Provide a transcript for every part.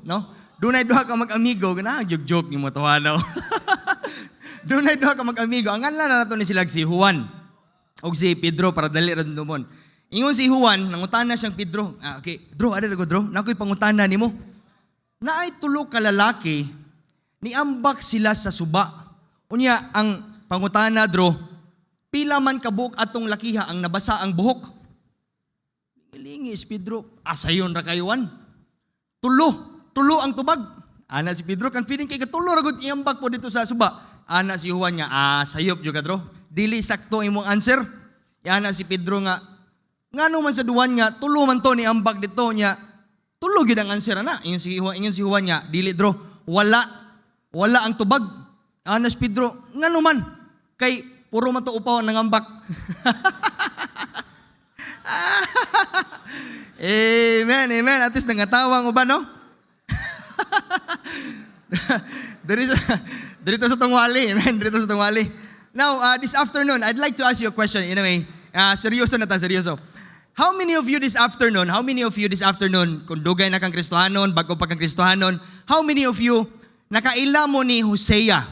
no? Dunay duha ka mag-amigo, ganahan joke ni mo tawanaw. Dunay duha ka mag-amigo. Ang ngalan na nato ni sila si Juan o si Pedro para dali ra dumon. Ingon si Juan, nangutana siyang Pedro. Okay, Dro, ada ko Dro. Nakoy pangutana nimo. Naay tulo ka lalaki niambak sila sa suba. Unya ang pangutana Dro, pila man kabuk atong lakiha ang nabasa ang buhok. Lingis Pedro, asayon ra kayuan. Tulo ang tubag. Ana si Pedro kan feeling kay katulo ra gud iambak po dito sa suba. Ana si Juan nga, sayop jud ka Dro. Dili sakto imong answer. Ana si Pedro nga, ngano man sa duwan nga tulo man to ni ambak dito nya. Tulo gid ang answer ana. Ingon si Juan nga, dili Dro. Wala ang tubag. Ana si Pedro, ngano man kay puro man to upaw nang ambak. Amen. At least nangatawang uban, no? Dito sa tungwali. Amen. Dito sa tungwali. Now, this afternoon, I'd like to ask you a question. Anyway, seryoso na ta, seryoso. How many of you this afternoon, kung dugay na kang Kristohanon, bago pa kang Kristohanon, how many of you nakaila mo ni Hosea?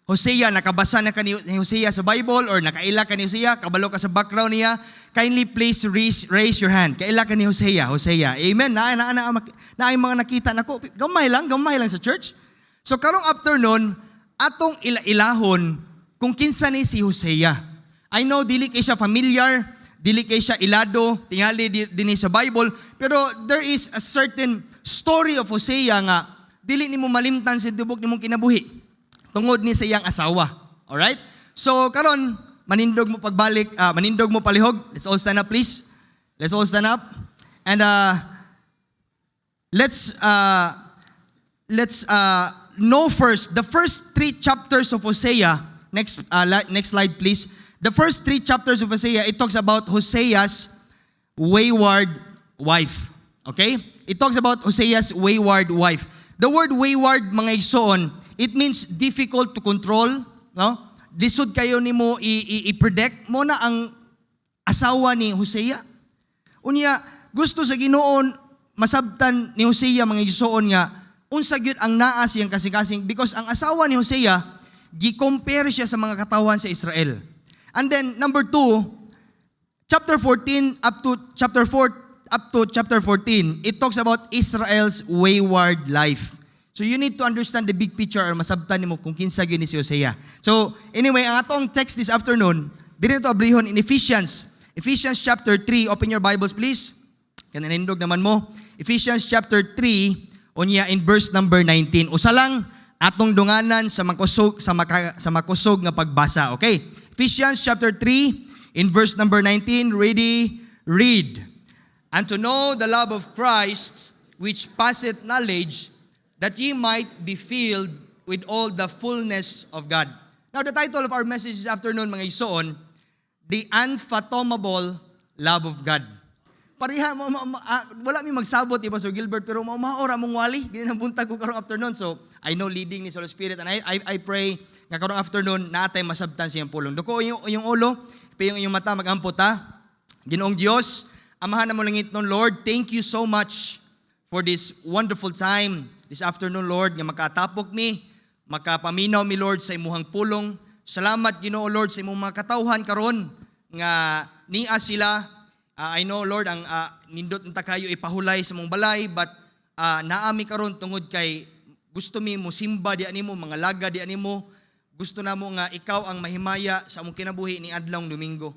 Hosea, nakabasa na ka ni Hosea sa Bible or nakaila ka ni Hosea, kabalo ka sa background niya, kindly please raise your hand. Kaila ka ni Hosea. Amen. Na ay mga nakita nako. Gamay lang sa church. So karong afternoon, atong ilahon kung kinsa ni si Hosea. I know dili kay siya familiar, dili kay siya ilado, tingali dinhi sa Bible, pero there is a certain story of Hosea nga dili nimo malimtan sa dubok nimong kinabuhi tungod ni sa iyang asawa. Alright? So karon manindog mo pagbalik, manindog mo palihog. Let's all stand up, please. Let's all stand up. And let's know first the first 3 chapters of Hosea. Next slide, please. The first 3 chapters of Hosea, it talks about Hosea's wayward wife. Okay? It talks about Hosea's wayward wife. The word wayward, mga igsoon, it means difficult to control, no? Lisod kayo nimo i-predict mo na ang asawa ni Hosea. Unya, gusto sa Ginoon masabtan ni Hosea mga igsoon nga unsa gyud ang naa siyang kasing-kasing because ang asawa ni Hosea gi-compare siya sa mga katawan sa Israel. And then number 2, chapter 14 up to chapter 14, it talks about Israel's wayward life. So you need to understand the big picture or masabtan nimo kung kinsa gyud ni si Hosea. So anyway, ang atong text this afternoon, dili to abrihon in Ephesians chapter 3. Open your Bibles please. Kanindog naman mo. Ephesians chapter 3 unya in verse number 19. Usa lang atong dunganan sa makusog nga pagbasa. Okay? Ephesians chapter 3 in verse number 19. Ready? Read. And to know the love of Christ which passeth knowledge, that ye might be filled with all the fullness of God. Now, the title of our message this afternoon, mga isoon, The Unfathomable Love of God. Pariha, wala mi magsabot, Pastor Gilbert, pero maura mong wali. Gini nang buntag ko karong afternoon. So, I know leading ni Holy Spirit, and I pray nga karong afternoon, natay masabtan siyang pulong. Duko yung ulo, yung mata, mag-ampot ha. Ginoong Diyos, amahan na mo langit nun, Lord, thank you so much for this wonderful time this afternoon, Lord, nga makatapok mi, makapaminaw mi, Lord, sa imuhang pulong. Salamat, Ginoo, Lord, sa imong mga katawhan karon nga niya sila. I know, Lord, ang nindot nta kayo ipahulay sa mong balay, but naami karon tungod kay gusto mi mo simba di animo, mga laga di animo. Gusto namo nga ikaw ang mahimaya sa among kinabuhi ni adlawng Domingo.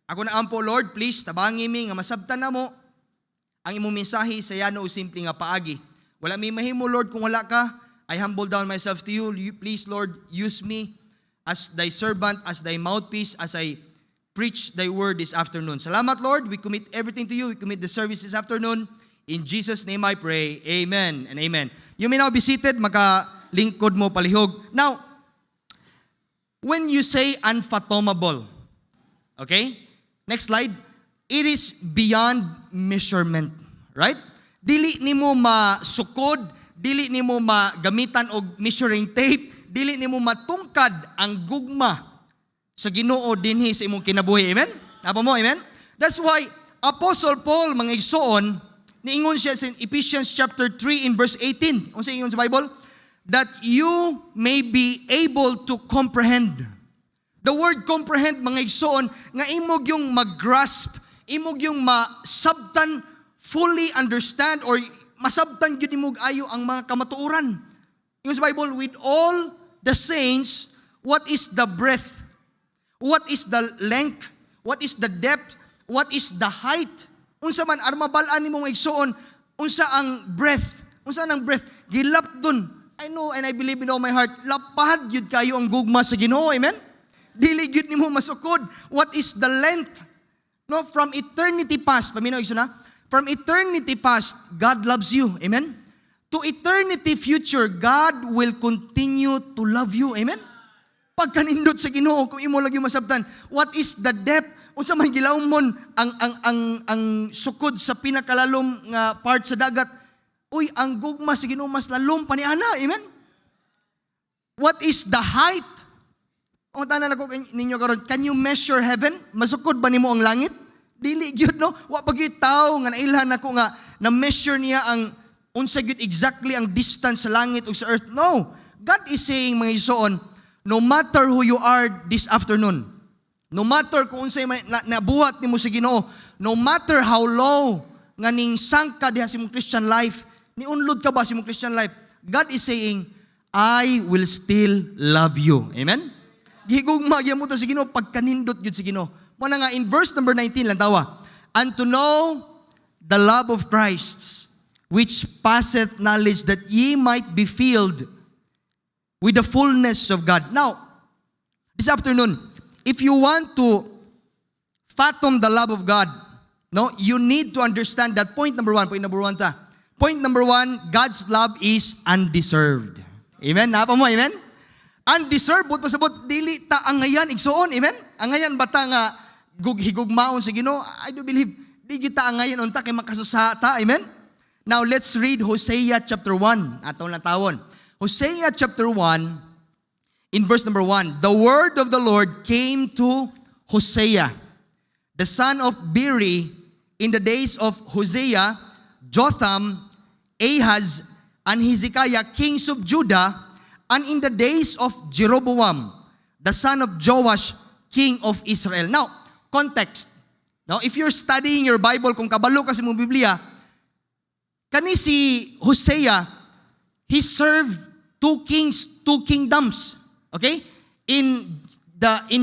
Ako na ampo, Lord, please tabangi mi nga masabtan namo ang imong mensahe sa yano o simple nga paagi. Wala may mahimo, Lord, kung wala ka. I humble down myself to you. Please, Lord, use me as thy servant, as thy mouthpiece, as I preach thy word this afternoon. Salamat, Lord. We commit everything to you. We commit the service this afternoon. In Jesus' name I pray. Amen and amen. You may now be seated. Makalingkod mo palihog. Now, when you say unfathomable, okay? Next slide. It is beyond measurement. Right? Dili nimo masukod, dili nimo magamitan og measuring tape, dili nimo matungkad ang gugma sa Ginoo dinhi sa imong kinabuhi. Amen? Apa mo, amen? That's why Apostle Paul, mga igsoon, Niingon siya sa Ephesians chapter 3 in verse 18. Unsa ingon sa Bible? That you may be able to comprehend. The word comprehend, mga igsoon, nga imog yung mag-grasp, imog yung masabtan, fully understand, or masabtan yun imog ayo ang mga kamatuoran. Ingon sa Bible, with all the saints, what is the breadth? What is the length? What is the depth? What is the height? Unsa man armabalaan nimong igsoon, unsa ang breath? Unsa ang breath? Gilap dun. I know and I believe in all my heart, lapad yun kayo ang gugma sa Ginoo, amen? Dili yun nimo masukod. What is the length? No, from eternity past, paminaw igsoon na? From eternity past, God loves you, amen? To eternity future, God will continue to love you, amen? Pagkanindot sa Ginoo, kung imo lagi masabtan, what is the depth? Unsa man gilawmon ang sukod sa pinakalalom nga part sa dagat, uy, ang gugma sa Ginoo mas lalom pa ni ana, amen? What is the height? Ang tanan ako ninyo karon, can you measure heaven? Masukod ba nimo ang langit? Dili gyud no, wa pa gyud tawo nga nailhan nako nga na measure niya ang unsa gyud exactly ang distance sa langit ug sa earth. No. God is saying, mga igsoon, no matter who you are this afternoon, no matter kung unsay nabuhat nimo sa Ginoo, no matter how low nga ning sangka diha sa imong Christian life, niunlod ka ba sa imong Christian life, God is saying, I will still love you. Amen? Gihigugma gyud mo ta sa Ginoo pagkanindot gyud sa Ginoo. Mo na nga in verse number 19 lang tawa. And to know the love of Christ, which passeth knowledge, that ye might be filled with the fullness of God. Now, this afternoon, if you want to fathom the love of God, no, you need to understand that point number one. Point number one ta. Point number one, God's love is undeserved. Amen? Napa mo, amen? Undeserved, but pasabot, dili ta angayan, igsoon, amen? Angayan bata nga higugmaon sa Ginoo. I do believe, di kita angayan unta kay makasasata, amen? Now, let's read Hosea chapter 1. Atong natawon. Hosea chapter 1, in verse number 1, the word of the Lord came to Hosea, the son of Beeri, in the days of Hosea, Jotham, Ahaz, and Hezekiah, kings of Judah, and in the days of Jeroboam, the son of Joash, king of Israel. Now, context. Now, if you're studying your Bible, kung kabalo ka sa mong Biblia, kani si Hosea, he served two kingdoms. Okay? In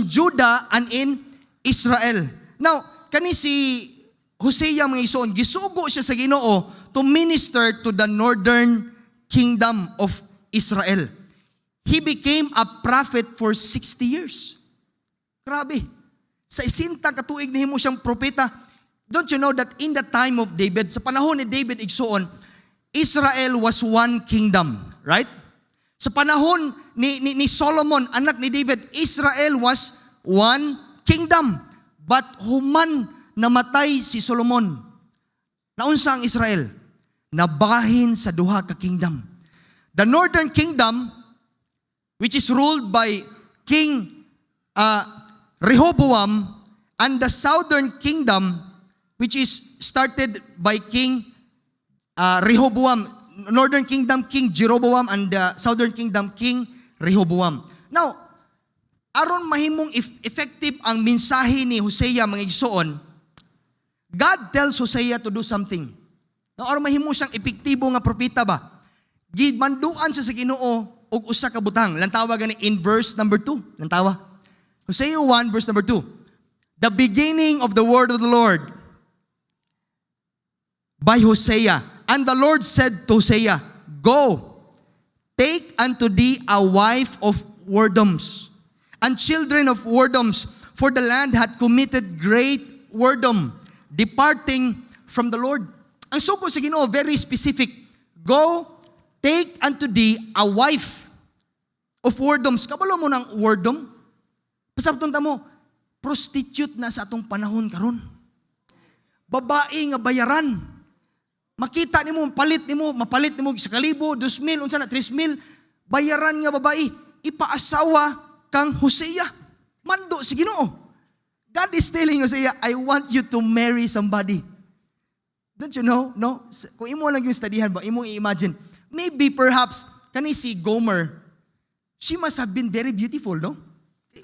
Judah and in Israel. Now, kani si Hosea mga ison, gisugo siya sa Ginoo to minister to the northern kingdom of Israel. He became a prophet for 60 years. Grabe. Sa isinta katuig na himo siyang propeta. Don't you know that in the time of David, sa panahon ni David igsuon, Israel was one kingdom, right? Sa panahon ni Solomon, anak ni David, Israel was one kingdom. But human namatay si Solomon. Naunsa ang Israel? Nabahin sa duha ka kingdom. The northern kingdom, which is ruled by King Rehoboam, and the southern kingdom, which is started by King Rehoboam, northern kingdom, King Jeroboam, and the southern kingdom, King Rehoboam. Now, aron mahimong effective ang mensahe ni Hosea mga igsoon, God tells Hosea to do something. Now, aron mahimo siyang epektibo nga propeta ba? Gimanduan siya sa Ginoo og usa ka butang. Lantawa gani in verse number 2. Lantawa. Hosea 1 verse number 2. The beginning of the word of the Lord by Hosea. And the Lord said to Hosea, Go, take unto thee a wife of whoredoms, and children of whoredoms, for the land had committed great whoredom, departing from the Lord. Ang sugo sa Ginoo, very specific. Go, take unto thee a wife of whoredoms. Kabalo mo ng whoredom? Pasabton ta mo, prostitute na sa atong panahon karon. Babae nga bayaran. Makita nimo, mapalit nimo sa 1,000, 2,000, unsa na 3,000, bayaran nga babae, ipaasawa kang Hosea. Mando si Ginoo. God is telling Hosea, I want you to marry somebody. Don't you know? No? Kung imo lang yung studyhan ba, imo i-imagine. Maybe perhaps, kani si Gomer, she must have been very beautiful, no?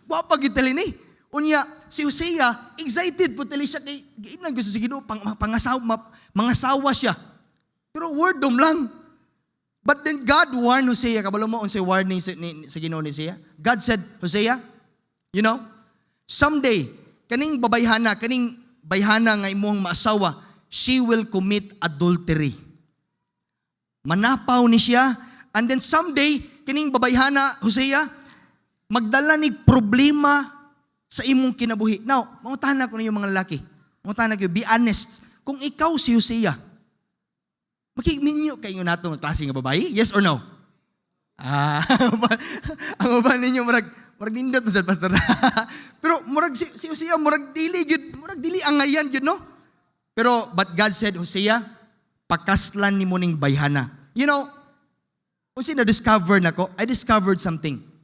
Wapag itali ni. Unya, si Hosea, excited po tali siya kay giinang gusto sa Ginoo, mga sawa siya. Pero wordom lang. But then God warned Hosea, kabalo mo unsay warning sa Ginoo ni Hosea? God said, Hosea, you know, someday, kaning babayhana, kaning bayhana nga imong maasawa, she will commit adultery. Manapaw ni siya, and then someday, kining babayhana, Hosea, magdala ni problema sa imong kinabuhi. Now, mangutahan ko na yung mga lalaki. Mangutahan ko, be honest. Kung ikaw si Hosea, makiminyo kayo na itong klase nga babae? Yes or no? Ang uban ninyo, marag nindot, Pastor. Pero, si Hosea, marag dili angayan, yun, no? Pero, but God said, Hosea, pakaslan ni mo ning bayhana. You know, kung na-discover na ko, I discovered something.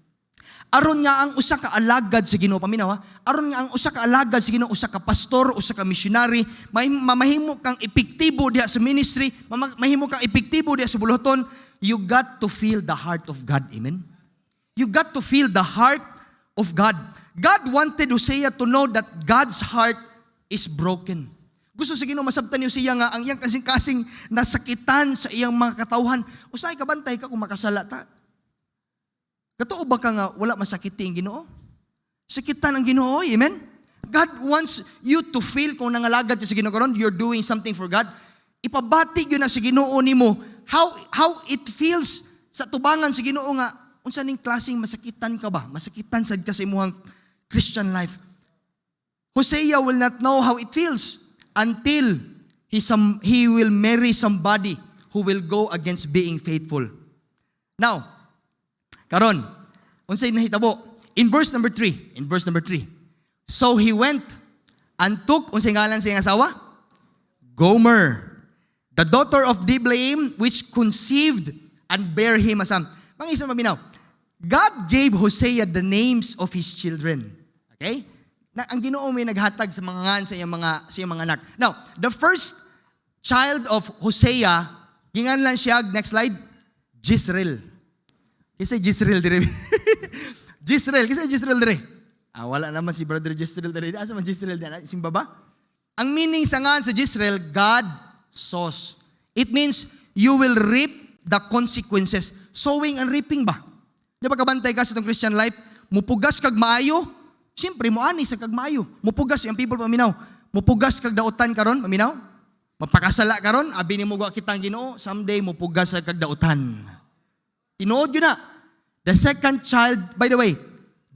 Aron nga ang usa ka alagad sa Ginoo, paminaw ha? Aron nga ang usa ka alagad sa Ginoo, usa ka pastor, usa ka missionary, mahimo kang epektibo diha sa ministry, mahimo kang epektibo diha sa buluhaton, you got to feel the heart of God. Amen? You got to feel the heart of God. God wanted Hosea to know that God's heart is broken. Gusto sa Ginoo masabtan ni Hosea nga ang iyang kasing-kasing nasakitan sa iyang mga katawhan. Usay ka bantay ka kung makasala ta. Katoo ba ka nga wala masakiti ang Ginoo? Sakitan ang Ginoo, amen? God wants you to feel kung nangalagad ka sa Ginoo karon, you're doing something for God. Ipabati yun na sa Ginoo nimo how it feels sa tubangan sa Ginoo nga unsa ning klaseng masakitan ka ba? Masakitan sad ka sa imong Christian life. Hosea will not know how it feels until he will marry somebody who will go against being faithful. Now, karon, unsay nahitabo? In verse number 3. So he went and took, unsay ngalan sa iyang asawa? Gomer, the daughter of Diblaim, which conceived and bare him a son. Mga isang maminaw, God gave Hosea the names of his children. Okay? Ang Ginoo may naghatag sa mga ngan sa iyang mga anak. Now, the first child of Hosea, ginganlan siya, next slide, Jezreel. Kasi Jezreel dire. Jezreel, kasi Jezreel dire. Wala naman si brother Jezreel dire. Asa man Jezreel dire? Simbaba? Ang meaning sa ngan sa Jezreel, God sows. It means you will reap the consequences. Sowing and reaping ba? Di ba kabantay ka sa itong Christian life? Mupugas kag maayo, siyempre muani sa kag maayo. Mupugas yung people paminaw. Mupugas kag dautan karon, paminaw. Magpakasala karon, abi nimo wa kitang Ginoo, someday mupugas sa kag dautan. Tinuod yun na. The second child, by the way,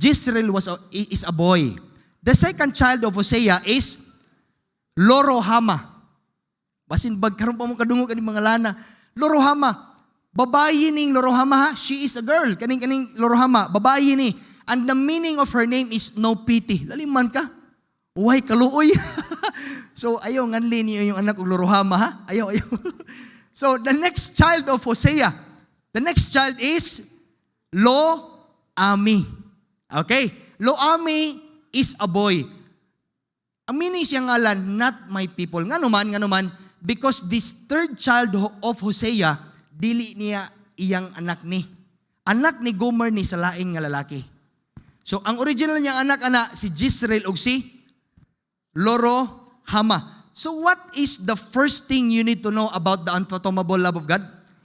Jezreel is a boy. The second child of Hosea is Loruhama. Basin bag karon pa mo kadungog ani mga lana. Loruhama. Babayi ning Loruhama ha. She is a girl. Kaning Loruhama. Babayi ni. And the meaning of her name is no pity. Laliman ka. Uhay kaluoy. So ayaw nganli niyo yung anak og Loruhama ha. Ayaw. So the next child of Hosea, the next child is Lo-Ami. Okay? Lo-Ami is a boy. Ang meaning siya ngalan, not my people. Nga naman, because this third child of Hosea, dili niya iyang anak ni. Anak ni Gomer ni sa laing nga lalaki. So, ang original niyang anak si Jezreel ug si Loruhama. So, what is the first thing you need to know about the unfathomable love of God?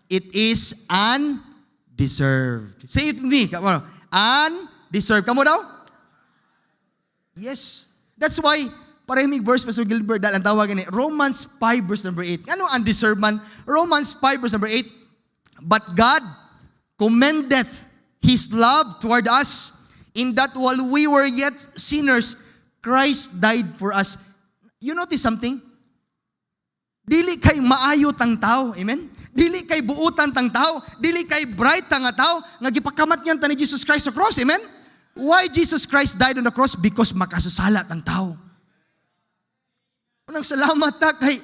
It is undeserved. Say it with me. Come on. Undeserved. Kamu daw? Yes. That's why, parehimig verse, Pastor Gilbert, dahil ang tawag ni Romans 5 verse number 8. Ano undeserved man? Romans 5 verse number 8. But God commendeth His love toward us in that while we were yet sinners, Christ died for us. You notice something? Dili kay maayo tang tao. Amen? Dili kay buutan tang tao, dili kay bright tang tao, nga gipakamat niyan ta ni Jesus Christ sa cross, amen? Why Jesus Christ died on the cross? Because makasasala tang tao. Unang salamat ta kay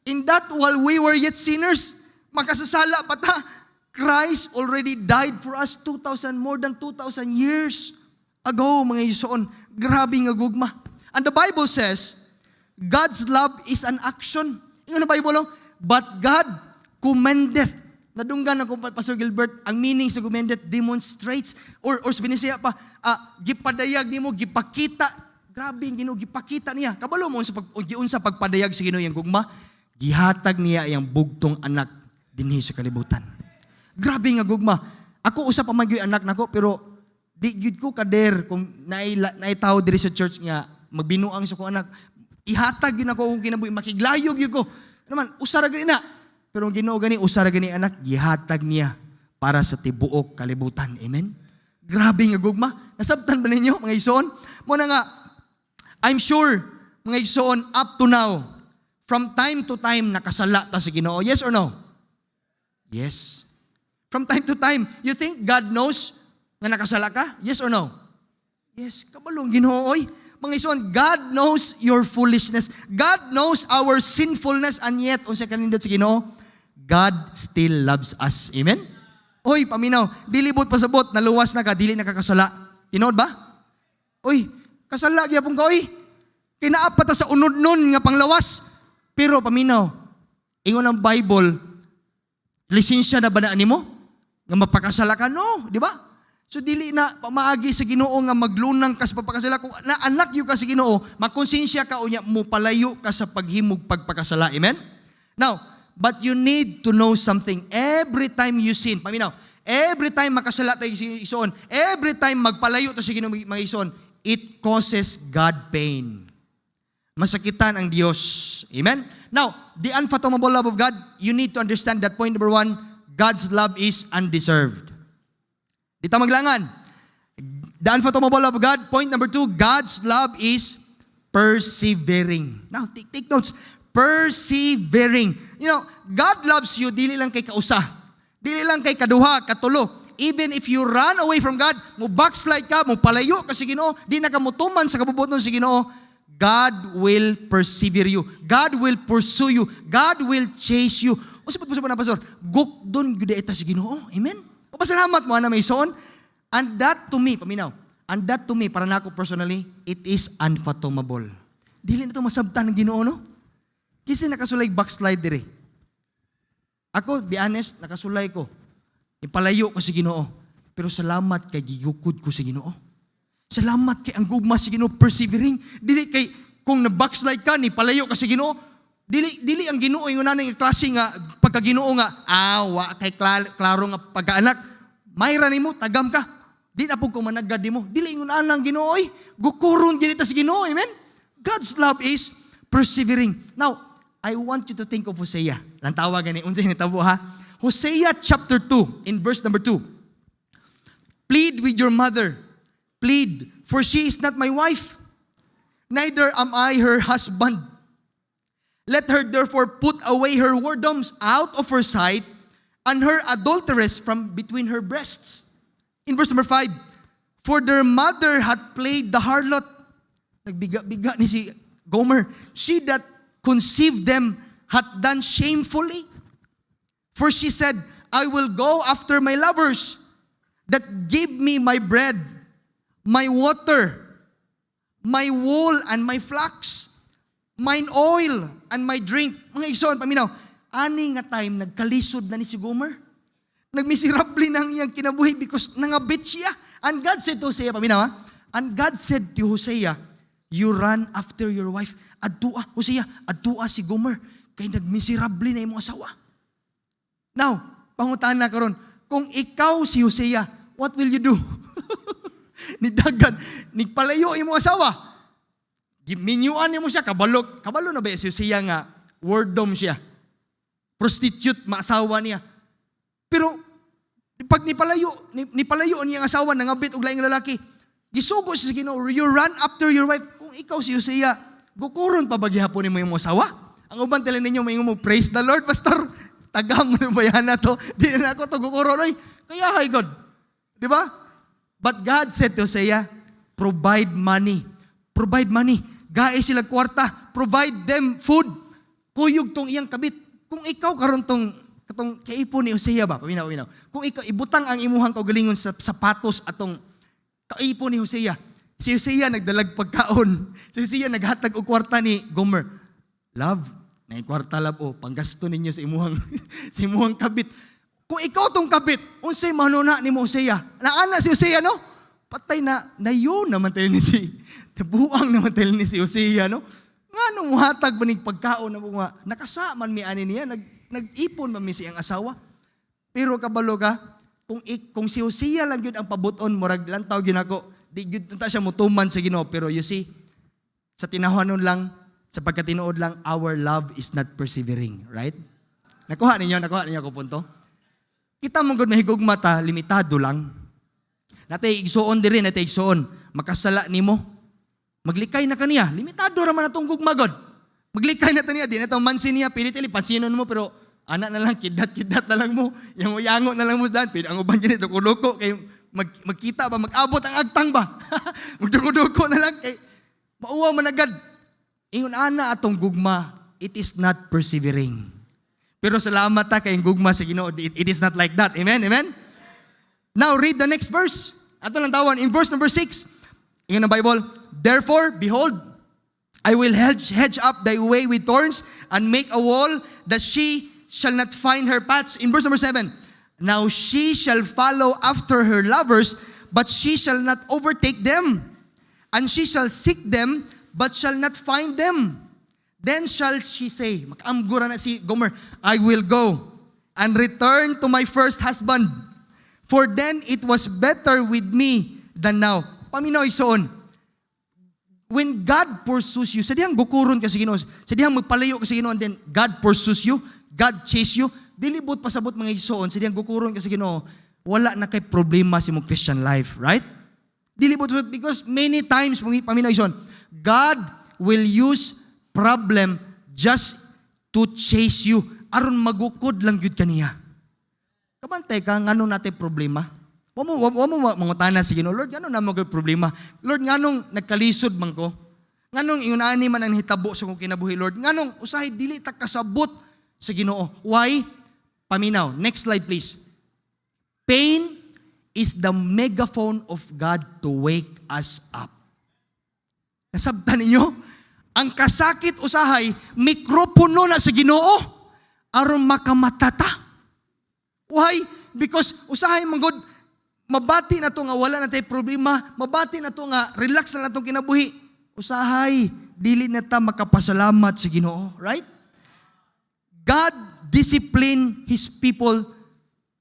in that while we were yet sinners, makasasala pa ta, Christ already died for us more than 2,000 years ago, mga Yusoon. Grabe nga gugma. And the Bible says, God's love is an action. Ingon ang Bible, but God commendeth. Nadunggan ako, Pastor Gilbert, ang meaning sa commendeth demonstrates, or sabihin siya pa, gipadayag nimo, gipakita. Grabe yung Ginoo, gipakita niya. Kabalo mo sa pagpadayag sa Ginoo yung gugma, gihatag niya yung bugtong anak dinhi sa kalibutan. Grabe nga gugma. Ako usa pa man gyud anak nako, pero di gyud ko kader kung naay tao diri sa church nga magbinuang sa ko anak. Ihatag gyud ako kung kinabuhi, makiglayog gyud ko. Naman usa ra gani na. Pero ang Ginoo gani usa ra gani anak, gihatag niya para sa tibuok kalibutan. Amen. Grabe nga gugma. Nasabtan ba ninyo mga igsoon? Mo na nga, I'm sure mga igsoon up to now, from time to time nakasala ta sa Ginoo. Yes or no? Yes. From time to time, you think God knows nga nakasala ka? Yes or no? Yes. Kabalong Ginoo oy. Mga igsoon, God knows your foolishness. God knows our sinfulness, and yet unsa kanindot sa Ginoo, God still loves us. Amen? Oy, paminaw, dilibot pasabot, naluwas na ka, dili nakakasala. Tinood ba? Oy, kasala gyapon ka oy. Kinaapat sa unod nun nga panglawas. Pero paminaw, ingon ang Bible, lisensya na ba na nimo nga mapakasala ka? No, di ba? So dili na pamaagi sa Ginoo nga maglunang ka sa pagpakasala. Kung naanak yu ka sa Ginoo, makonsensya ka unya mo palayo ka sa paghimog pagpakasala. Amen? Now, but you need to know something. Every time you sin, paminaw, every time makasala tayo sa ison, every time magpalayo to sa Ginoo mga ison, it causes God pain. Masakitan ang Diyos. Amen? Now, the unfathomable love of God, you need to understand that point number 1, God's love is undeserved. Di ta maglangan. The unfathomable love of God. Point number 2, God's love is persevering. Now, take notes. Persevering. You know, God loves you, dili lang kay kausa. Dili lang kay kaduha, katulo. Even if you run away from God, mo backslide ka, mo palayo ka sa Ginoo, di na ka mutuman sa kabubuton sa Ginoo, God will persevere you. God will pursue you. God will chase you. O sapat mo na, Pastor, gukdon gyud eta sa Ginoo. Amen? O pasalamat mo na may son. And that to me, paminaw, and that to me, para na ako personally, it is unfathomable. Dili na ito masabtan ng Ginoo, no? Kasi nakasulay backslide dire. Ako, be honest, nakasulay ko. Ipalayo ko sa Ginoo. Pero salamat kay gigukod ko sa Ginoo. Salamat kay ang gugma sa Ginoo, persevering. Dili kay kung na-backslide ka, ni palayo ka sa Ginoo, dili ang Ginoo yung unang klase nga pagka-Ginoo nga, wa kay klaro nga pagkaanak, mayra nimo tagam ka. Di na pug ko managad nimo. Dili yung unang Ginoo oy, gukuron ginita sa Ginoo. Amen. God's love is persevering. Now, I want you to think of Hosea. Lang tawagan ni unsay nitabo ha. Hosea chapter 2 in verse number 2. Plead with your mother. Plead, for she is not my wife, neither am I her husband. Let her therefore put away her whoredoms out of her sight, and her adulteress from between her breasts. In verse number 5, for their mother had played the harlot. Nagbiga-biga ni si Gomer. She that conceived them hath done shamefully. For she said, I will go after my lovers that give me my bread, my water, my wool and my flax, mine oil and my drink. Mga igsoon, paminaw, ani nga time, nagkalisod na ni si Gomer. Nagmiserable na ang iyang kinabuhi because nangabit siya. And God said to Hosea, paminaw ha? And God said to Hosea, you run after your wife. Adtua, Hosea, adtua si Gomer. Kay nagmiserable na imong asawa. Now, pangutaan na karon, kung ikaw si Hosea, what will you do? Nidagan, nigpalayo imong asawa. Giminyuan mo siya, kabalo na ba si Hosea nga, wordom siya. Prostitute, maasawa niya. Pero, pag nipalayo niya ang asawa, nangabit og laing lalaki, gisugo siya sa Ginoo, you run after your wife. Kung ikaw si Hosea, gukuron pa bagyapon mo yung asawa? Ang uban tala ninyo, may mo, praise the Lord, Pastor. Tagam mo ba yan na to? Di na ako to gukuron. Kaya, hi God. Di ba? But God said to Hosea, provide money. Provide money. Gae sila kwarta. Provide them food. Kuyog tong iyang kabit. Kung ikaw karon tong kaipon ni Hosea ba? Paminaw. Kung ikaw ibutang ang imuhang kaugalingon sa sapatos atong kaipon ni Hosea. Si Hosea nagdalag pagkaon. Si Hosea naghatag og kwarta ni Gomer. Love, Na kwarta lab o panggasto ninyo sa imuhang sa imuhang kabit. Kung ikaw tong kabit, unsay manuna ni Hosea? Naana si Hosea no? Patay na yun naman tayo ni si buang naman tayo ni si Hosea no? Ngano muhatag banig pagkaon na mga nakasaman mi ani niya nag-ipon man mi siyang asawa. Pero kabalo ka kung si Hosea lang gyud ang pabuton murag lantaw gyud ako di gyud ta siya mutuman sa Ginoo pero you see sa tinahuanon lang sa pagkatinuod lang our love is not persevering, right? Nakuha ninyo ko punto. Kita mong gud mahigugma ta limitado lang. Natay igsuon diri natay igsuon makasala nimo. Maglikay na kaniya. Limitado raman atong gugma god. Maglikay na ta niya di na ta mansin niya pinitili pansinon mo pero anak na lang kidat na lang mo. Yang uyango na lang mo dad. Ang uban dyan ito kuluko kay magkita ba mag-abot ang agtang ba. Magduko-duko na lang kay mauwa managad. Ingon ana atong gugma it is not persevering. Pero salamat ta kay gugma sa Ginoo it is not like that. Amen. Amen. Now read the next verse. Ato lang tawan in verse number 6. Ingon ang Bible, therefore behold I will hedge up thy way with thorns and make a wall that she shall not find her paths. In verse number 7, now she shall follow after her lovers, but she shall not overtake them. And she shall seek them, but shall not find them. Then shall she say, makaamgura na si Gomer, I will go and return to my first husband. For then it was better with me than now. Paminaw igsoon. When God pursues you, sa dihang gukuron ka sa Ginoo, sa dihang magpalayo ka sa Ginoo, and then God pursues you, God chase you, dilibot pasabot mga igsoon, sa dihang gukuron ka sa Ginoo, wala na kay problema sa mong Christian life, right? Dilibot because many times, mga paminaw igsoon, God will use problem just to chase you, aron magukod lang yun kaniya. Kabantay ka, ngano natin problema? Wamo mangutana si Ginoo, Lord, ngano na mo problema? Lord, nganong nagkalisod man ko? Nganong ingon ani man ang hitabo sa kong kinabuhi, Lord? Nganong usahay dili ta kasabot sa Ginoo? Why? Paminaw. Next slide please. Pain is the megaphone of God to wake us up. Nasabtan ninyo? Ang kasakit usahay, mikropono na sa Ginoo aron makamatata. Why? Because usahay man God, mabati na to nga wala na tayo problema, mabati na to nga relax na itong kinabuhi. Usahay, dili na ta makapasalamat sa Ginoo, right? God discipline His people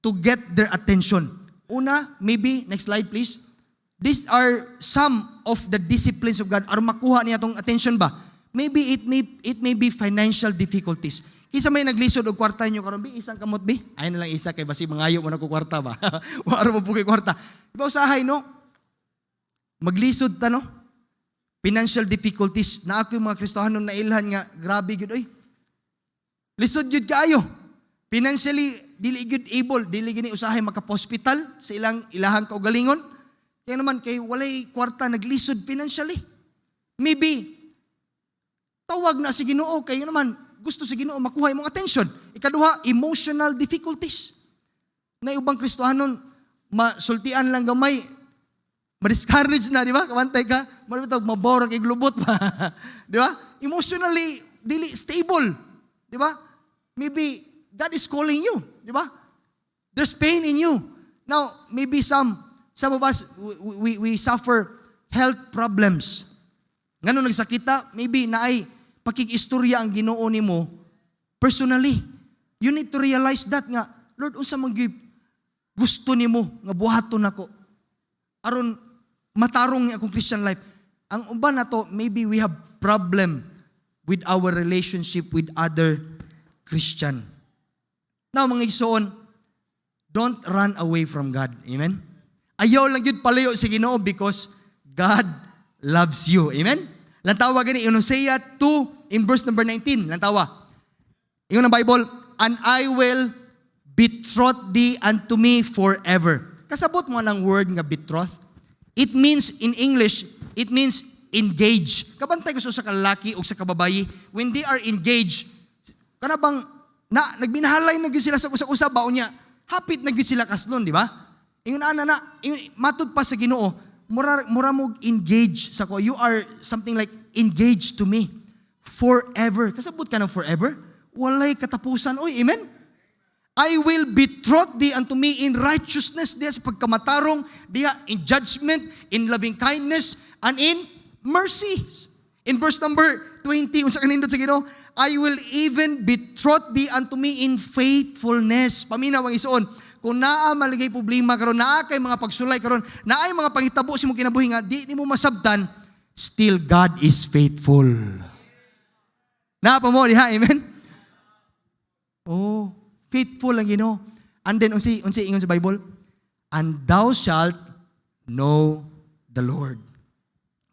to get their attention. Una, maybe, next slide please. These are some of the disciplines of God. Aron makuha niya itong attention ba? Maybe it may be financial difficulties. Kisa may naglisod og kwarta nyo karon bi isang kamot bi. Ay na lang isa kay basi mangayo mo na ko kwarta ba. Wala mo pugay kwarta. Diba usahay no? Maglisod ta no? Financial difficulties na ako yung mga Kristohanon na ilhan nga grabe gyud oy. Lisod gyud kaayo. Financially dili gyud able, dili gini usahay maka-hospital sa ilahang kaugalingon. Kaya naman kay walay kwarta naglisod financially. Maybe tawag na si Ginoo kay naman gusto sa Ginoo makuha imong attention. Ikaduha, emotional difficulties. Na ubang Kristohanon, masultian lang gamay, ma-discourage na, di ba? Kamantay ka, mabawra kay glubot pa. Di ba? Emotionally, dili stable. Di ba? Maybe God is calling you. Di ba? There's pain in you. Now, maybe some of us, we suffer health problems. Ngano nagsakita, maybe naay pakikistorya ang Ginoo nimo personally. You need to realize that nga, Lord, unsa man gyud gusto nimo nga buhaton nako aron matarong akong Christian life. Ang uban nato, maybe we have problem with our relationship with other Christian. Now, mga igsoon, don't run away from God. Amen? Ayaw lang yun palayo sa Ginoo because God loves you. Amen? Lantawa gani, in Hosea 2, in verse number 19, lantawa. Ingon ang Bible, and I will betroth thee unto me forever. Kasabot mo ng word nga betroth. It means, in English, it means engage. Kabantay ko sa kalaki o sa kababayi, when they are engaged, kanabang, nagbinahalay na gyud sila sa usa-usa baon niya, hapit na gyud sila kaslon, di ba? Ingon matud pa sa Ginoo, mura mo engage sa ko. You are something like engaged to me forever. Kasabot ka ng forever? Walay katapusan. Oy, amen? I will betroth thee unto me in righteousness, diya sa pagkamatarong, diya in judgment, in loving kindness, and in mercies. In verse number 20, unsa kanindot sa Ginoo, I will even betroth thee unto me in faithfulness. Paminaw ang isuon. Kung naa maligay problema karon, naa kay mga pagsulay karon, naa ay mga panghitabo si mo kinabuhi nga di nimo masabtan, still God is faithful. Naa pa mo diha, amen? Oh, faithful ang Ginoo. And then unsi ingon sa Bible, and thou shalt know the Lord.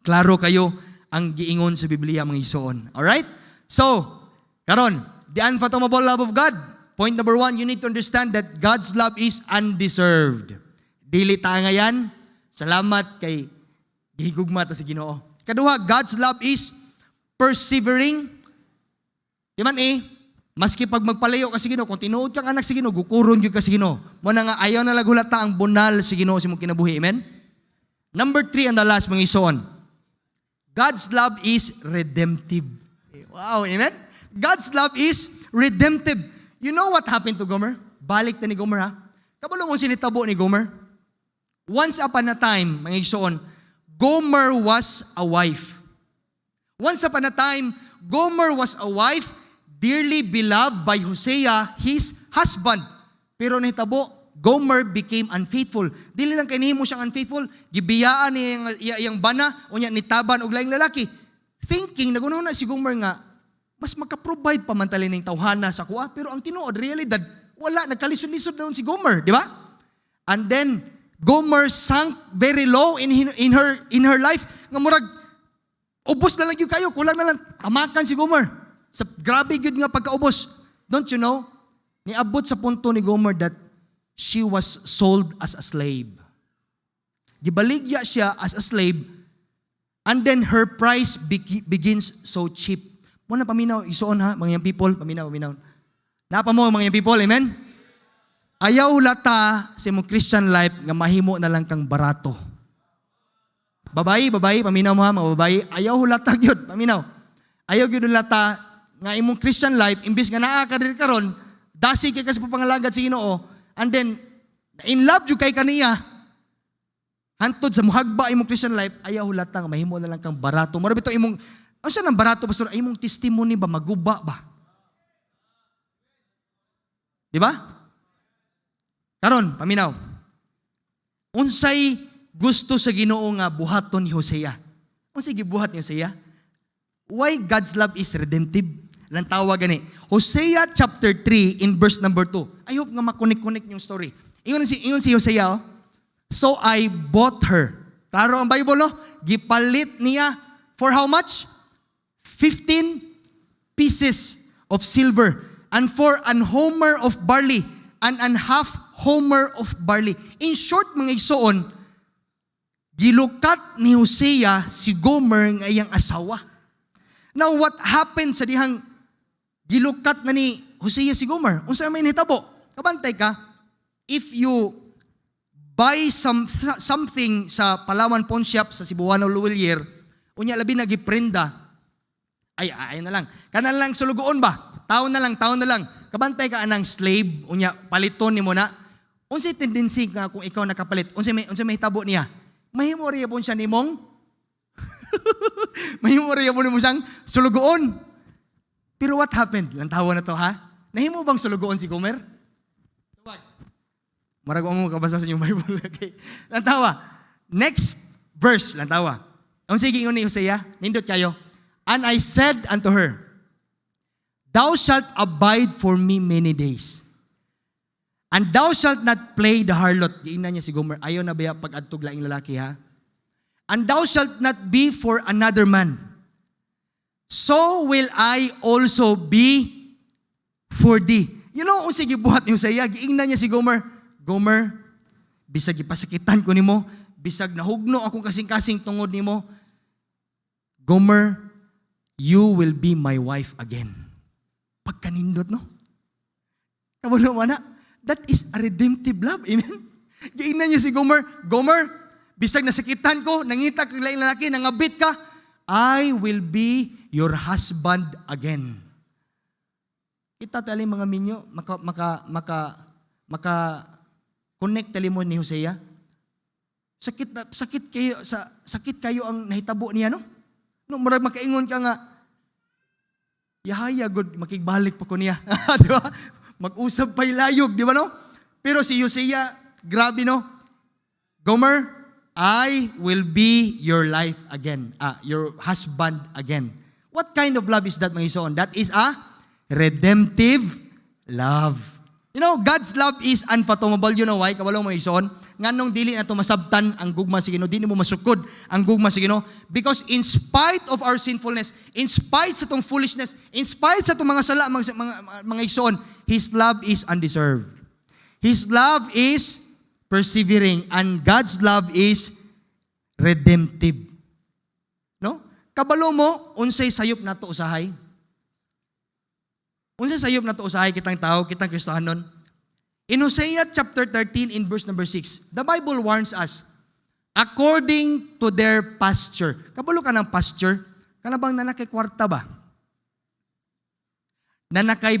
Klaro kayo ang giingon sa Biblia mga isuon. All right? So, karon, the unfathomable love of God. Point number 1, you need to understand that God's love is undeserved. Dili ta nga yan. Salamat kay gihigugma ta sa Ginoo. Kaduha, God's love is persevering. Di man maski pag magpalayo ka sa Ginoo, kung tinuod kang anak sa Ginoo, gukuron gyud ka sa Ginoo. Mo na nga ayaw na lagulata ang bunal sa Ginoo sa imong kinabuhi. Amen? Number 3 and the last mga isuon. God's love is redemptive. Wow, amen? God's love is redemptive. You know what happened to Gomer? Balik na ni Gomer, ha? Kabalo mo sinitabo ni Gomer? Once upon a time, mga igsoon, Gomer was a wife. Once upon a time, Gomer was a wife dearly beloved by Hosea, his husband. Pero nahitabo, Gomer became unfaithful. Dili lang kay nihimo siyang unfaithful, gibiyaan niya yang bana, unya nitaban og laing lalaki. Thinking, nagununa si Gomer nga, mas maka-provide pa man tali ng tawhana sa kuha, pero ang tinuod, realidad, wala, nagkalisod-lisod na si Gomer, di ba? And then, Gomer sank very low in her life, nga murag, ubos na lang yun kayo, kulang na lang, tamakan si Gomer. Sa grabe yun nga pagkaubos. Don't you know, niabot sa punto ni Gomer that she was sold as a slave. Gibaligya siya as a slave, and then her price begins so cheap. Muna paminaw, isuon ha, mga young people, paminaw. Napa mo mga young people, amen? Ayaw lata sa imong Christian life nga mahimo na lang kang barato. Babae, paminaw mo ha, mga babae, ayaw lata gyud, paminaw. Ayaw gyud lata nga imong Christian life, imbis nga naa ka diri karon, dasi kay kas papangalagad sa Ginoo, and then in love jud kay kaniya. Hantod sa muhagba imong Christian life, ayaw lata nga mahimo na lang kang barato. Mura bitaw imong asa nang barato, pastor? Ay mong testimony ba? Maguba ba? Di ba? Karon, paminaw. Unsay gusto sa Ginoo nga buhaton ni Hosea? Unsay gibuhat ni Hosea? Why God's love is redemptive? Lang tawag gani. Hosea chapter 3 in verse number 2. I hope nga makunik-kunik yung story. Ingon si Hosea, oh. So I bought her. Klaro ang Bible, no? Gipalit niya for how much? 15 pieces of silver, and for an homer of barley, and an half homer of barley. In short, mga igsoon, gilukat ni Hosea si Gomer nga iyang asawa. Now, what happened sa dihang gilukat na ni Hosea si Gomer? Unsa may nahitabo? Kabantay ka, if you buy something sa Palawan Pawn Shop sa Cebuano Luwilier, unya labi na giprenda, ay na lang. Kana lang sulugoon ba? Taon na lang. Kabantay ka anang slave, unya paliton nimo na. Unsay tendency nga kung ikaw nakapalit? Unsay may hitabo niya? Mahimorya pon siya nimong mahimorya pon nimo siyang sulugoon. Pero what happened? Lantawa na to, ha? Nahimo bang sulugoon si Gomer? Tuwag. Marag mo kabasa sa inyong Bible. Okay. Lantawa. Next verse, lantawa. Ang sige ingon ni Hosea, nindot kayo. And I said unto her, thou shalt abide for me many days, and thou shalt not play the harlot. Giingnan niya si Gomer, ayaw na ba pag-adtog laing lalaki, ha? And thou shalt not be for another man. So will I also be for thee. You know, kung sige buhat ni Hosea, giingnan niya si Gomer, Gomer, bisag ipasakitan ko nimo, bisag nahugno akong kasing-kasing tungod nimo, Gomer, you will be my wife again. Pagkanindot, no? Kabalo man na, that is a redemptive love. Amen? Giingnan niya si Gomer, Gomer, bisag nasakitan ko, nangita kag lain lalaki, nangabit ka, I will be your husband again. Kita tali mga minyo, maka connect tali mo ni Hosea. Sakit kayo ang nahitabo niya, no? No, murag makaingon ka nga, yahaya good, makigbalik pa ko niya. Di ba? Mag-usap pa'y layog, di ba, no? Pero si Hosea, grabe, no? Gomer, I will be your life again. Your husband again. What kind of love is that, mga ison? That is a redemptive love. You know, God's love is unfathomable. You know why? Kabalo mga ison. Nganong dili na ito masabtan ang gugma sa Ginoo, dili mo masukod ang gugma sa Ginoo. Because in spite of our sinfulness, in spite sa itong foolishness, in spite sa itong mga sala, mga ison, His love is undeserved. His love is persevering, and God's love is redemptive. No? Kabalo mo, unsay sayop na to usahay? Unsay sayop na to usahay kitang tao, kitang Kristohanon? In Hosea chapter 13 in verse number 6, the Bible warns us, according to their pasture. Kabalo ka ng pasture? Kanabang nanakay kwarta ba? Nanakay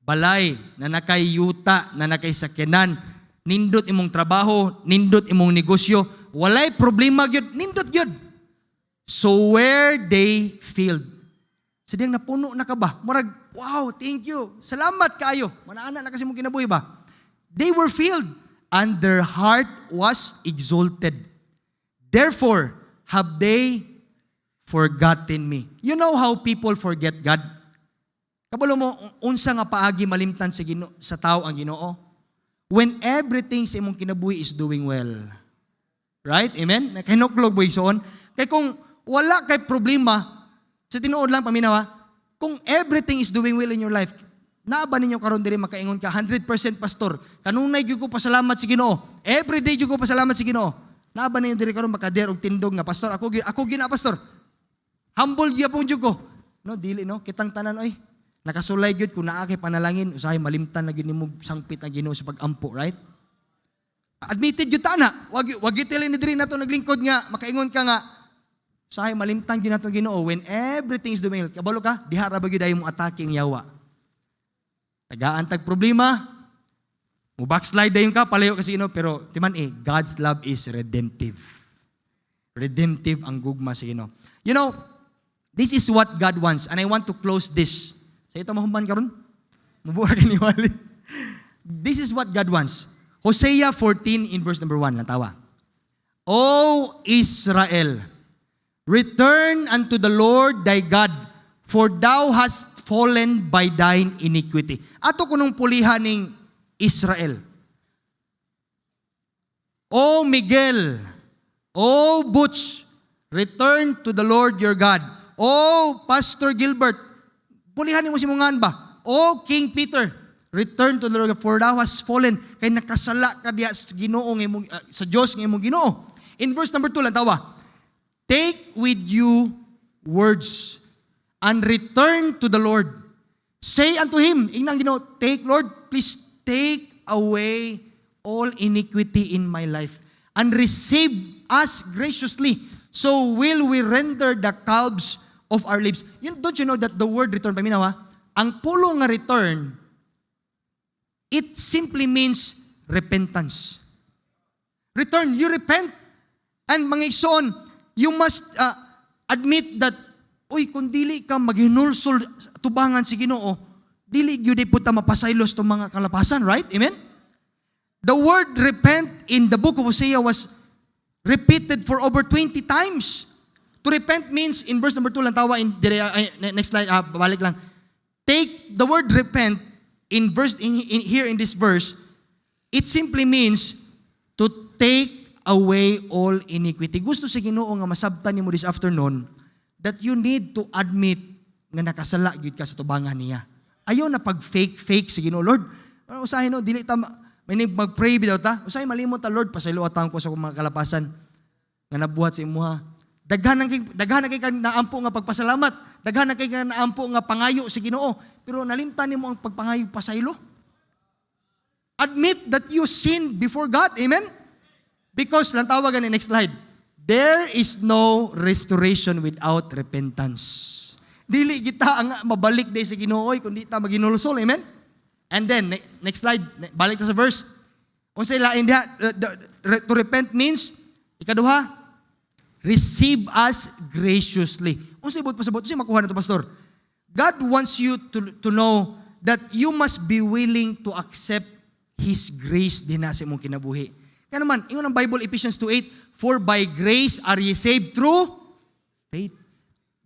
balay, nanakay yuta, nanakay sakyanan, nindot imong trabaho, nindot imong negosyo, walay problema gyud, nindot gyud. So where they filled. Sadiyang napuno na ka ba? Murag, wow, thank you. Salamat kayo. Manaana na kasi mong kinabuhi ba? They were filled, and their heart was exalted. Therefore, have they forgotten me. You know how people forget God? Kabalo mo, unsa nga paagi malimtan sa tao ang Ginoo? When everything sa imong kinabuhi is doing well. Right? Amen? Nakahinuklog mo isoon. Kaya kung wala kay problema, sa tinuod lang paminawa, kung everything is doing well in your life, naaba ninyo karon diri makaingon ka 100% pastor. Kanunay gyud ko pasalamat sa Ginoo. Every day gyud ko pasalamat sa Ginoo. Naaba ninyo diri karon makader og tindog nga pastor. Ako gina pastor. Humble gyapon gyud ko. No, dili no, kitang tanan oy. Nakasulay gyud kun naa kay panalangin usahay malimtan na gyud nimo sangpit ang Ginoo sa pagampo, right? Admitted gyud ta na. Wag gitilin ni diri nato naglingkod nga makaingon ka nga usahay malimtan gyud nato Ginoo when everything is doing well. Kabalo ka, diha ra ba gyud ayo mo atake ang yawa. Nagaantag problema, mo backslide dayon ka, palayo kasi pero timan God's love is redemptive. Redemptive ang gugma sa Ginoo. You know, this is what God wants, and I want to close this. Sa ito mahumban karon? Mabuha ka ni Wally. This is what God wants. Hosea 14 in verse number 1, lantawa. O Israel, return unto the Lord thy God, for thou hast fallen by thine iniquity. Ato kunong pulihan ning Israel. O Miguel, O Butch, return to the Lord your God. O Pastor Gilbert, pulihan mo si mungan ba? O King Peter, return to the Lord, for thou hast fallen, kay nakasala ka diya sa Ginoo sa Dios nga imong Ginoo. In verse number 2 lang tawa. Take with you words and return to the Lord. Say unto him, inang Ginoo, take Lord, please take away all iniquity in my life and receive us graciously. So will we render the calves of our lips. Don't you know that the word return, paminawa, ang pulo nga return, it simply means repentance. Return, you repent. And mga igsoon, you must admit that, uy, kung dili ka maghinulsol tubangan si Ginoo, dili gyud puta mapasaylos tong mga kalapasan, right? Amen? The word repent in the book of Hosea was repeated for over 20 times. To repent means, in verse number 2 lang tawa, next slide, balik lang. Take the word repent here in this verse, it simply means to take away all iniquity. Gusto sa Ginoo nga masabtan nimo this afternoon that you need to admit nga nakasala gyud ka sa tubangan niya. Ayaw na pag fake sa Ginoo, Lord. Usahay no, dili ta may mag-pray bitaw ta. Usahay malimot ta, Lord, pasayloatan ko sa mga kalapasan nga nabuhat sa imuha. Daghan na kay naampo nga pagpasalamat. Daghan na kay naampo nga pangayo sa Ginoo. Pero nalimtan nimo ang pagpangayo pasaylo. Admit that you sinned before God. Amen? Because, lang tawagan ni next slide, there is no restoration without repentance. Dili kita ang mabalik day sa Ginoo kundi ta maginulsol. Amen? And then next slide, balik ta sa verse. Unsay lain diha, to repent means ikaduha, receive us graciously. Unsay bot pasabot, unsay makuha nato pastor? God wants you to know that you must be willing to accept His grace din na sa imong kinabuhi. Kaya naman, ingon ang Bible, Ephesians 2:8, for by grace are ye saved through faith.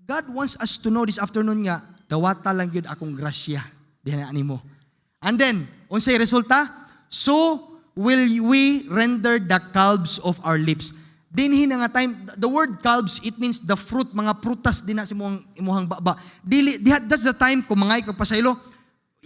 God wants us to know this afternoon nga, dawata lang yun akong grasya. Diyan na mo. And then, unsay resulta? So will we render the calves of our lips. Dinhi na nga time, the word calves, it means the fruit, mga prutas din na sa imuhang baba. That's the time kung mga ikapasaylo,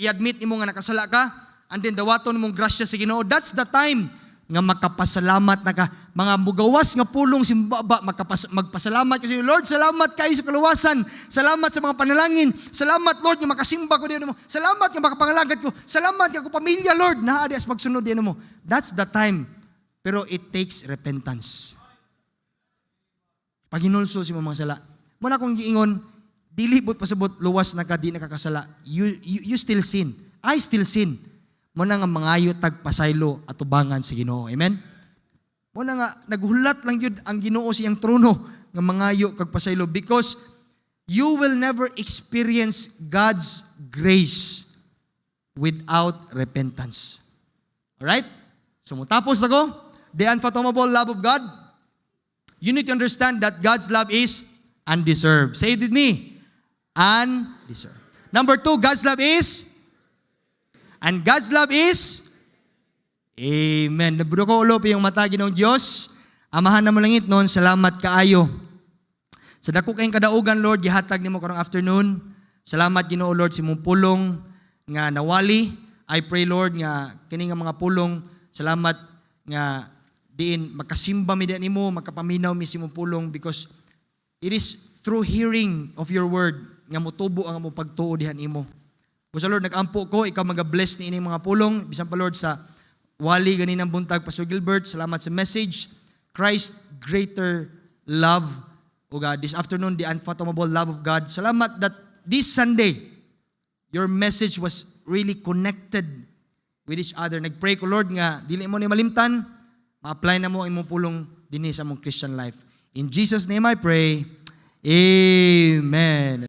i-admit imo nga nakasala ka, and then dawaton mong grasya sa Ginoo. That's the time nga makapasalamat na ka. Mga mugawas nga pulong si baba, magpasalamat kasi, Lord, salamat kayo sa kaluwasan. Salamat sa mga panalangin. Salamat, Lord, nga makasimba ko din mo. Salamat nga makapangalagat ko. Salamat nga ko pamilya, Lord, na adias magsunod din mo. That's the time. Pero it takes repentance. Paginulso si mga sala. Muna kong giingon, dilibot pasabot, luwas na ka, di nakakasala. You still sin. I still sin. Muna nga mangayo tagpasaylo at tubangan sa Ginoo. Amen? Muna nga, naghulat lang yun ang Ginoo siyang trono nga mangayo kagpasaylo because you will never experience God's grace without repentance. Alright? So, mutapos na ko, the unfathomable love of God. You need to understand that God's love is undeserved. Say it with me. Undeserved. Number 2, God's love is, and God's love is, amen. Nabudo ko ulo yung mata Ginoong Diyos. Amahan na mo langit noon, salamat kaayo. Sa dako kayong kadaugan, Lord, gihatag nimo karong afternoon. Salamat Ginoo Lord sa imong pulong nga nawali. I pray Lord nga kini nga mga pulong, salamat nga diin makasimba mi diyan nimo, makapaminaw mi sa imong pulong because it is through hearing of your word nga motubo ang among pagtuo dihan imo. Busa Lord, nag-ampo ko, ikaw mag-bless ni ining mga pulong. Bisan pa Lord sa wali ganinang buntag, Pastor Gilbert, salamat sa message. Christ greater love, O God, this afternoon, the unfathomable love of God. Salamat that this Sunday, your message was really connected with each other. Nagpray ko, Lord, nga, dili mo ni malimtan, ma-apply na mo imong pulong dinhi sa mong Christian life. In Jesus' name I pray, Amen.